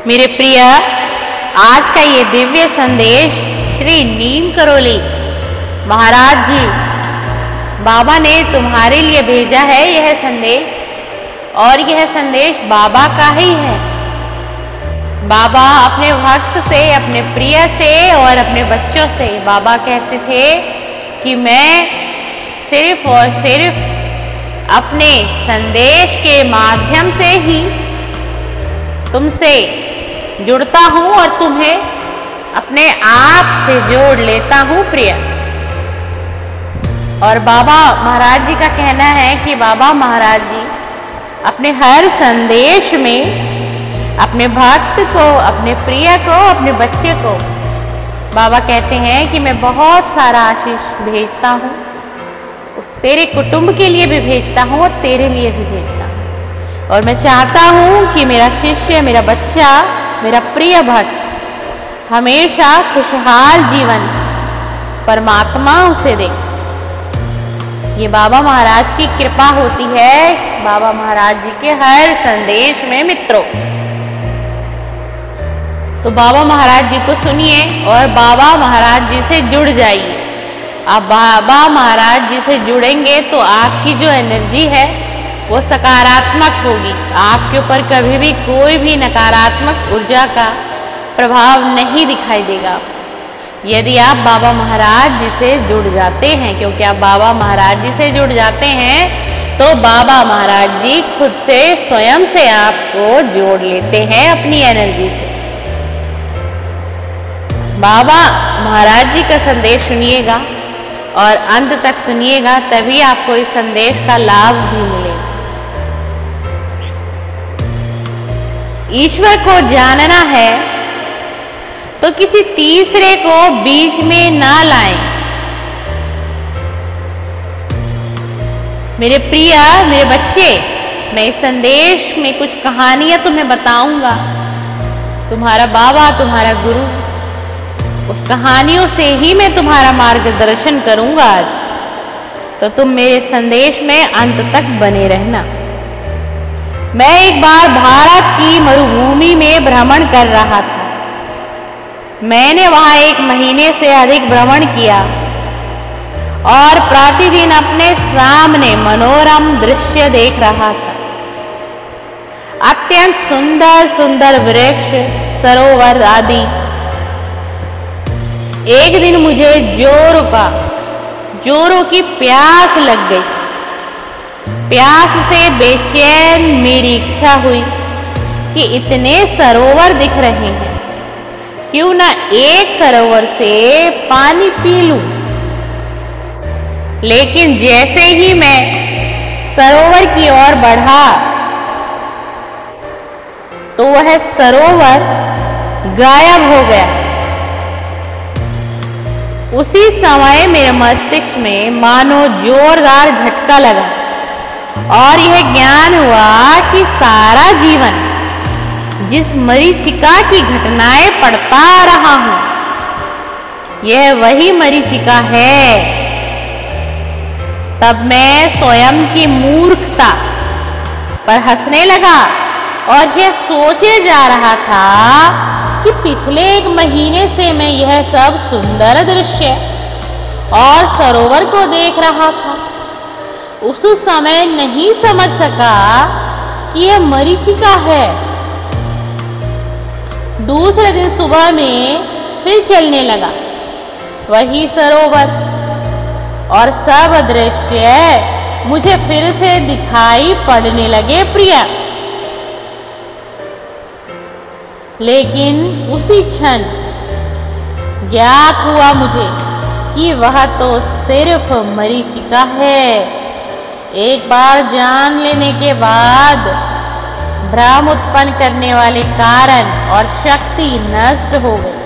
मेरे प्रिय, आज का ये दिव्य संदेश श्री नीम करोली महाराज जी बाबा ने तुम्हारे लिए भेजा है। यह संदेश और यह संदेश बाबा का ही है। बाबा अपने भक्त से, अपने प्रिय से और अपने बच्चों से बाबा कहते थे कि मैं सिर्फ और सिर्फ अपने संदेश के माध्यम से ही तुमसे जुड़ता हूं और तुम्हें अपने आप से जोड़ लेता हूं प्रिय। और बाबा महाराज जी का कहना है कि बाबा महाराज जी अपने हर संदेश में अपने भक्त को, अपने प्रिय को, अपने बच्चे को बाबा कहते हैं कि मैं बहुत सारा आशीष भेजता हूँ, उस तेरे कुटुंब के लिए भी भेजता हूँ और तेरे लिए भी भेजता हूँ। और मैं चाहता हूँ कि मेरा शिष्य, मेरा बच्चा, मेरा प्रिय भक्त हमेशा खुशहाल जीवन परमात्मा उसे दे। ये बाबा महाराज की कृपा होती है बाबा महाराज जी के हर संदेश में मित्रों। तो बाबा महाराज जी को सुनिए और बाबा महाराज जी से जुड़ जाइए। आप बाबा महाराज जी से जुड़ेंगे तो आपकी जो एनर्जी है वो सकारात्मक होगी। आपके ऊपर कभी भी कोई भी नकारात्मक ऊर्जा का प्रभाव नहीं दिखाई देगा यदि आप बाबा महाराज जी से जुड़ जाते हैं। क्योंकि आप बाबा महाराज जी से जुड़ जाते हैं तो बाबा महाराज जी खुद से, स्वयं से आपको जोड़ लेते हैं अपनी एनर्जी से। बाबा महाराज जी का संदेश सुनिएगा और अंत तक सुनिएगा, तभी आपको इस संदेश का लाभ भी मिलेगा। ईश्वर को जानना है तो किसी तीसरे को बीच में ना लाएं। मेरे प्रिय, मेरे बच्चे, मैं इस संदेश में कुछ कहानियां तुम्हें बताऊंगा। तुम्हारा बाबा, तुम्हारा गुरु, उस कहानियों से ही मैं तुम्हारा मार्गदर्शन करूंगा आज। तो तुम मेरे संदेश में अंत तक बने रहना। मैं एक बार भारत की मरुभूमि में भ्रमण कर रहा था। मैंने वहां 1 महीने से अधिक भ्रमण किया और प्रतिदिन अपने सामने मनोरम दृश्य देख रहा था। अत्यंत सुंदर सुंदर वृक्ष, सरोवर आदि। एक दिन मुझे जोरों की प्यास लग गई। प्यास से बेचैन मेरी इच्छा हुई कि इतने सरोवर दिख रहे हैं, क्यों ना एक सरोवर से पानी पी लूं। लेकिन जैसे ही मैं सरोवर की ओर बढ़ा तो वह सरोवर गायब हो गया। उसी समय मेरे मस्तिष्क में मानो जोरदार झटका लगा और यह ज्ञान हुआ कि सारा जीवन जिस मरीचिका की घटनाएं पढ़ता रहा हूं, यह वही मरीचिका है। तब मैं स्वयं की मूर्खता पर हंसने लगा और यह सोचे जा रहा था कि पिछले 1 महीने से मैं यह सब सुंदर दृश्य और सरोवर को देख रहा था। उस समय नहीं समझ सका कि यह मरीचिका है। दूसरे दिन सुबह में फिर चलने लगा, वही सरोवर और सब दृश्य मुझे फिर से दिखाई पड़ने लगे प्रिय। लेकिन उसी क्षण ज्ञात हुआ मुझे कि वह तो सिर्फ मरीचिका है। एक बार जान लेने के बाद भ्रम उत्पन्न करने वाले कारण और शक्ति नष्ट हो गई।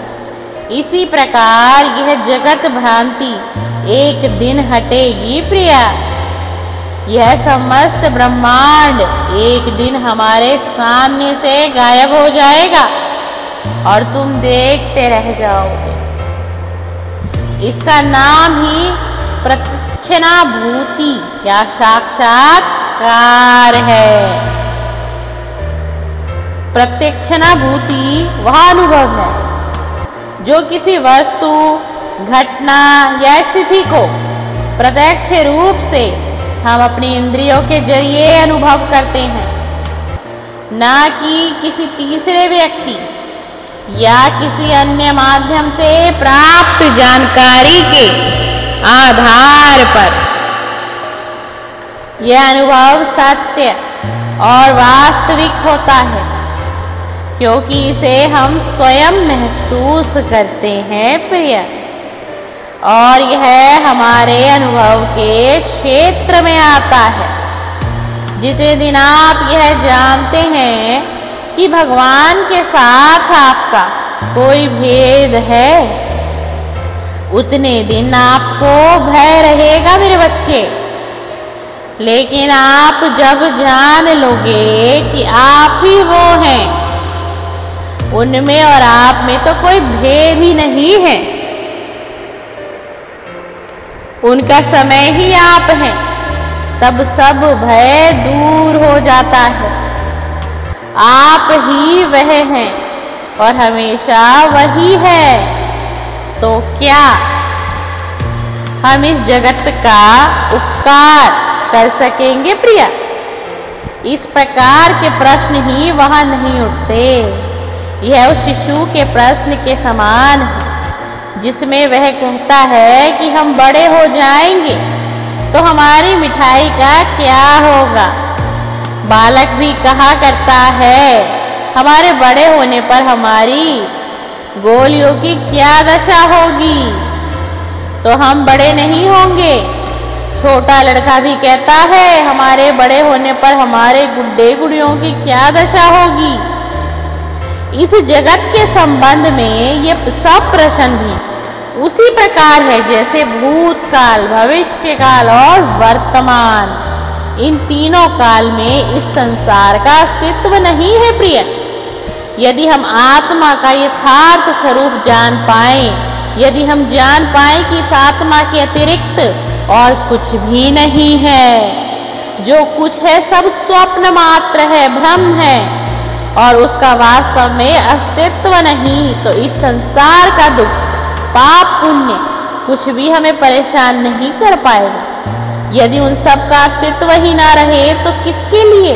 इसी प्रकार यह जगत भ्रांति एक दिन हटेगी प्रिया। यह समस्त ब्रह्मांड एक दिन हमारे सामने से गायब हो जाएगा और तुम देखते रह जाओगे। इसका नाम ही प्रत्यक्षानुभूति या साक्षात्कार है। प्रत्यक्षानुभूति वह अनुभव है जो किसी वस्तु, घटना या स्थिति को प्रत्यक्ष रूप से हम अपनी इंद्रियों के जरिए अनुभव करते हैं, न कि किसी तीसरे व्यक्ति या किसी अन्य माध्यम से प्राप्त जानकारी के आधार पर। यह अनुभव सत्य और वास्तविक होता है क्योंकि इसे हम स्वयं महसूस करते हैं प्रिय, और यह हमारे अनुभव के क्षेत्र में आता है। जितने दिन आप यह जानते हैं कि भगवान के साथ आपका कोई भेद है, उतने दिन आपको भय रहेगा मेरे बच्चे। लेकिन आप जब जान लोगे कि आप ही वो हैं, उनमें और आप में तो कोई भेद ही नहीं है, उनका समय ही आप हैं, तब सब भय दूर हो जाता है। आप ही वह हैं और हमेशा वही है। तो क्या हम इस जगत का उपकार कर सकेंगे प्रिया? इस प्रकार के प्रश्न ही वहां नहीं उठते। यह उस शिशु के प्रश्न के समान है जिसमें वह कहता है कि हम बड़े हो जाएंगे तो हमारी मिठाई का क्या होगा। बालक भी कहा करता है हमारे बड़े होने पर हमारी गोलियों की क्या दशा होगी, तो हम बड़े नहीं होंगे। छोटा लड़का भी कहता है हमारे बड़े होने पर हमारे गुड्डे गुड़ियों की क्या दशा होगी। इस जगत के संबंध में ये सब प्रश्न भी उसी प्रकार है जैसे भूतकाल, भविष्यकाल और वर्तमान। इन तीनों काल में इस संसार का अस्तित्व नहीं है प्रिय। यदि हम आत्मा का यथार्थ स्वरूप जान पाएं, यदि हम जान पाएं कि इस आत्मा के अतिरिक्त और कुछ भी नहीं है, जो कुछ है सब स्वप्न मात्र है, भ्रम है और उसका वास्तव में अस्तित्व नहीं, तो इस संसार का दुख, पाप, पुण्य कुछ भी हमें परेशान नहीं कर पाएगा। यदि उन सब का अस्तित्व ही ना रहे तो किसके लिए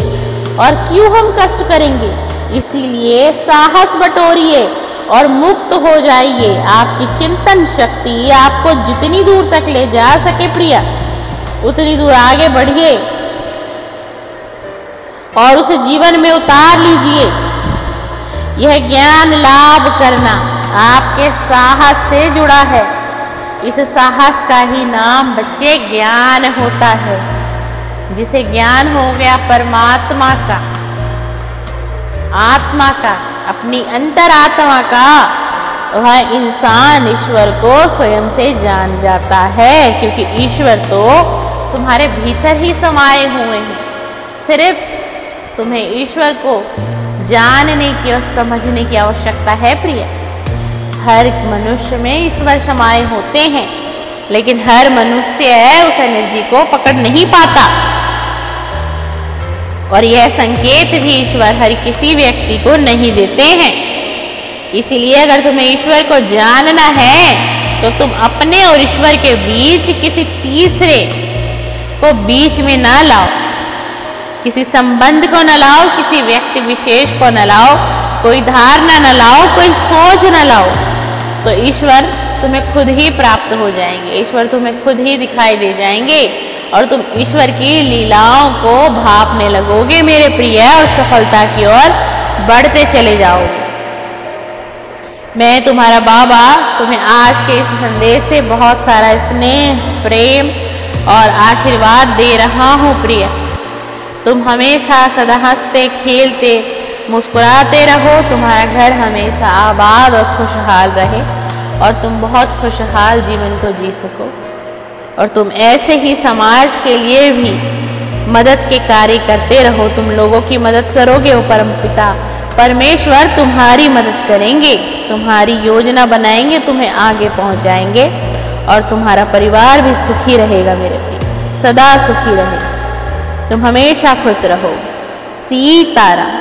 और क्यों हम कष्ट करेंगे। इसीलिए साहस बटोरिए और मुक्त हो जाइए। आपकी चिंतन शक्ति आपको जितनी दूर तक ले जा सके प्रिया, उतनी दूर आगे बढ़िए और उसे जीवन में उतार लीजिए। यह ज्ञान लाभ करना आपके साहस से जुड़ा है। इस साहस का ही नाम बच्चे ज्ञान होता है। जिसे ज्ञान हो गया परमात्मा का, आत्मा का, अपनी अंतरात्मा का, वह इंसान ईश्वर को स्वयं से जान जाता है, क्योंकि ईश्वर तो तुम्हारे भीतर ही समाये हुए हैं। सिर्फ तुम्हें ईश्वर को जानने की और समझने की आवश्यकता है प्रिय। हर मनुष्य में ईश्वर समाये होते हैं, लेकिन हर मनुष्य उस एनर्जी को पकड़ नहीं पाता। और यह संकेत भी ईश्वर हर किसी व्यक्ति को नहीं देते हैं। इसीलिए अगर तुम्हें ईश्वर को जानना है तो तुम अपने और ईश्वर के बीच किसी तीसरे को बीच में ना लाओ, किसी संबंध को न लाओ, किसी व्यक्ति विशेष को न लाओ, कोई धारणा न लाओ, कोई सोच न लाओ, तो ईश्वर तुम्हें खुद ही प्राप्त हो जाएंगे। ईश्वर तुम्हें खुद ही दिखाई दे जाएंगे और तुम ईश्वर की लीलाओं को भापने लगोगे मेरे प्रिय, और सफलता की ओर बढ़ते चले जाओगे। मैं तुम्हारा बाबा तुम्हें आज के इस संदेश से बहुत सारा स्नेह, प्रेम और आशीर्वाद दे रहा हूँ प्रिय। तुम हमेशा सदा हंसते खेलते मुस्कुराते रहो, तुम्हारा घर हमेशा आबाद और खुशहाल रहे और तुम बहुत खुशहाल जीवन को जी सको। और तुम ऐसे ही समाज के लिए भी मदद के कार्य करते रहो। तुम लोगों की मदद करोगे, वो परमपिता परमेश्वर तुम्हारी मदद करेंगे, तुम्हारी योजना बनाएंगे, तुम्हें आगे पहुंचाएंगे और तुम्हारा परिवार भी सुखी रहेगा मेरे प्रिय, सदा सुखी रहे। तुम हमेशा खुश रहो। सीताराम।